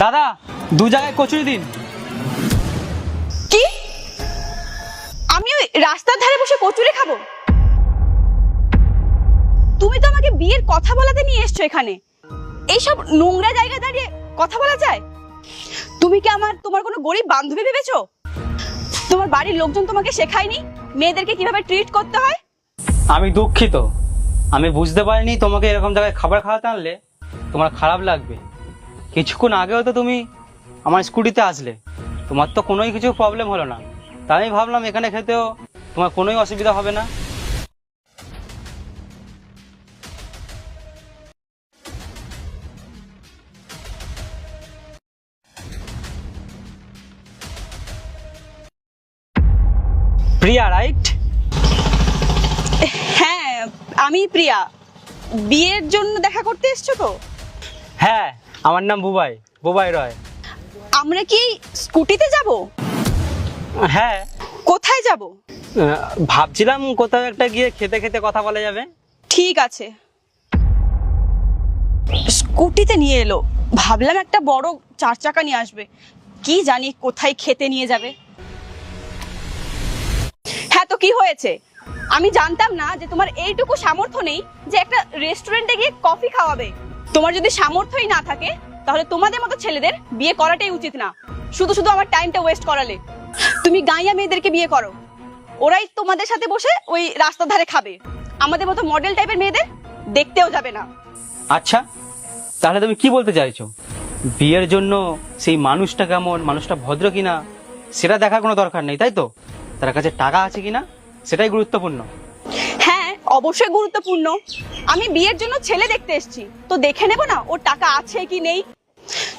দাদা, দু জায়গায় কচুরি দিন। কি? আমি ওই রাস্তার ধারে বসে কচুরি খাবো? তুমি তো আমাকে বিয়ের কথা বলাতে নিয়ে এসছো এখানে। এইসব নোংরা জায়গায় দাঁড়িয়ে কথা বলা যায়? তুমি কি তোমার কোনো গরিব বান্ধবী ভেবেছো? তোমার বাড়ির লোকজন তোমাকে শেখায়নি মেয়েদেরকে কিভাবে ট্রিট করতে হয়? আমি দুঃখিত, আমি বুঝতে পারিনি তোমাকে এরকম জায়গায় খাবার খাওয়াতে আনলে তোমার খারাপ লাগবে। কিছুক্ষণ আগেও তো তুমি আমার স্কুটিতে আসলে, তোমার তো কোনোই কিছু প্রবলেম হলো না, তাই আমি ভাবলাম এখানে খেতেও তোমার কোনোই অসুবিধা হবে না। প্রিয়া, রাইট? হ্যাঁ, আমি প্রিয়া। বিয়ের জন্য দেখা করতে এসছো তো? হ্যাঁ, আমার নাম বুবাই রয়। আমরা কি স্কুটিতে যাব? হ্যাঁ। কোথায় যাব? ভাবছিলাম কোথাও একটা গিয়ে খেতে খেতে কথা বলা যাবে। ঠিক আছে। স্কুটিতে নিয়ে এলো, ভাবলাম একটা বড় 4 চাকা নিয়ে আসবে, কি জানি কোথায় খেতে নিয়ে যাবে। হ্যাঁ, তো কি হয়েছে? আমি জানতাম না যে তোমার এইটুকু সামর্থ্য নেই যে একটা রেস্টুরেন্টে গিয়ে কফি খাওয়াবে। তোমার যদি সামর্থ্যই না থাকে তাহলে তোমাদের মতো ছেলেদের বিয়ে করাটাই উচিত না। শুধু শুধু আমার টাইমটা ওয়েস্ট করালে। তুমি গাঁইয়া মেয়েদেরকে বিয়ে করো, ওরাই তোমাদের সাথে বসে ওই রাস্তার ধারে খাবে। আমাদের মতো মডেল টাইপের মেয়েদের দেখতেও যাবে না। আচ্ছা, তাহলে তুমি কি বলতে চাইছো? বিয়ের জন্য সেই মানুষটা কেমন, মানুষটা ভদ্র কিনা সেটা দেখার কোনো দরকার নেই, তাই তো? তার কাছে টাকা আছে কিনা সেটাই গুরুত্বপূর্ণ। হ্যাঁ, অবশ্যই গুরুত্বপূর্ণ। আমি বিয়ের জন্য ছেলে দেখতে এসেছি, তো দেখে নেব না ওর টাকা আছে কি নেই।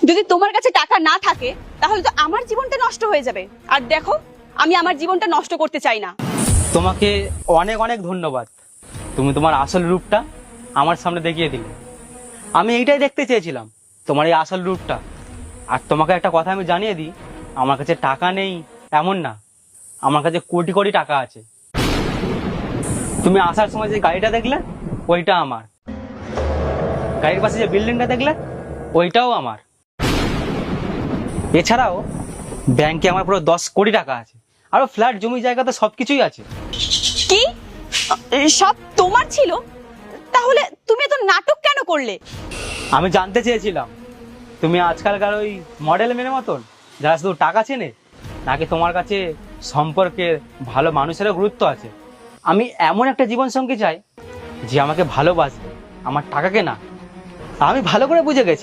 যদি তোমার কাছে টাকা না থাকে তাহলে তো আমার জীবনটা নষ্ট হয়ে যাবে। আর দেখো, আমি আমার জীবনটা নষ্ট করতে চাই না। তোমাকে অনেক অনেক ধন্যবাদ, তুমি তোমার আসল রূপটা আমার সামনে দেখিয়ে দিলে। আমি এইটাই দেখতে চেয়েছিলাম, তোমার এই আসল রূপটা। আর তোমাকে একটা কথা আমি জানিয়ে দিই, আমার কাছে টাকা নেই এমন না, আমার কাছে কোটি কোটি টাকা আছে। তুমি আসার সময় যে গাড়িটা দেখলে ওইটা আমার, গাড়ির পাশে যে বিল্ডিংটা দেখলে ওইটাও আমার। এছাড়াও ব্যাংকে আমার পুরো 10 কোটি টাকা আছে, আরো ফ্ল্যাট, জমি, জায়গা তো সবকিছুই আছে। কি? সব তোমার ছিল? তাহলে তুমি এত নাটক কেন করলে? আমি জানতে চেয়েছিলাম তুমি আজকালকার ওই মডেল মেয়ের মতন যারা শুধু টাকা চেনে, নাকি তোমার কাছে সম্পর্কের, ভালো মানুষেরও গুরুত্ব আছে। আমি এমন একটা জীবনসঙ্গী চাই যে আমাকে ভালোবাসে, আমার টাকাকে না। আমি ভালো করে বুঝে গেছি